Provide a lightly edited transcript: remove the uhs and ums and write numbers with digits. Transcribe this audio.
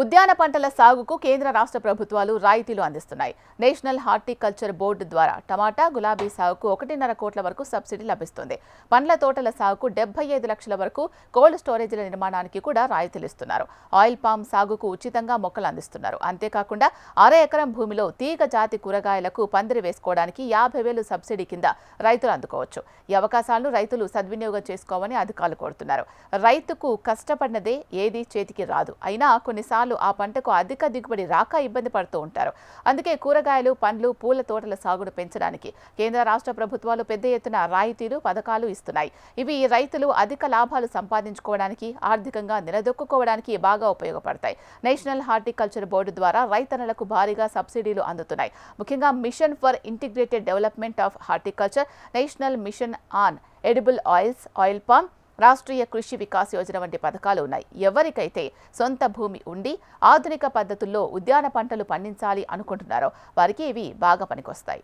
ఉద్యాన పంటల సాగుకు కేంద్ర రాష్ట్ర ప్రభుత్వాలు రాయితీలు అందిస్తున్నాయి. నేషనల్ హార్టికల్చర్ బోర్డు ద్వారా టమాటా, గులాబీ సాగుకు 1.5 కోట్ల వరకు సబ్సిడీ లభిస్తుంది. పండ్ల తోటల సాగుకు 75 లక్షల వరకు, కోల్డ్ స్టోరేజీల నిర్మాణానికి కూడా రాయితీలు ఇస్తున్నారు. ఆయిల్ పామ్ సాగుకు ఉచితంగా మొక్కలు అందిస్తున్నారు. అంతేకాకుండా అర ఎకరం భూమిలో తీగ జాతి కూరగాయలకు పందిరి వేసుకోవడానికి 50,000 సబ్సిడీ కింద రైతులు అందుకోవచ్చు. ఈ అవకాశాలను రైతులు సద్వినియోగం చేసుకోవాలని అధికారులు కోరుతున్నారు. రైతుకు కష్టపడినదే ఏది చేతికి రాదు. అయినా కొన్నిసార్లు ఆ పంటకు అధిక దిగుబడి రాక ఇబ్బంది పడుతూ ఉంటారు. అందుకే కూరగాయలు, పండ్లు, పూల తోటల సాగును పెంచడానికి కేంద్ర రాష్ట్ర ప్రభుత్వాలు పెద్ద ఎత్తున రాయితీలు, పథకాలు ఇస్తున్నాయి. ఇవి రైతులు అధిక లాభాలు సంపాదించుకోవడానికి, ఆర్థికంగా నిలదొక్కుకోవడానికి బాగా ఉపయోగపడతాయి. నేషనల్ హార్టికల్చర్ బోర్డు ద్వారా రైతన్నలకు భారీగా సబ్సిడీలు అందుతున్నాయి. ముఖ్యంగా mission for integrated development of horticulture, national mission on edible oils, oil palm, Rashtriya Krishi Vikas Yojana వంటి పథకాలు ఉన్నాయి. ఎవరికైతే సొంత భూమి ఉండి ఆధునిక పద్ధతుల్లో ఉద్యాన పంటలు పండించాలి అనుకుంటున్నారో వారికి ఇవి బాగా పనికొస్తాయి.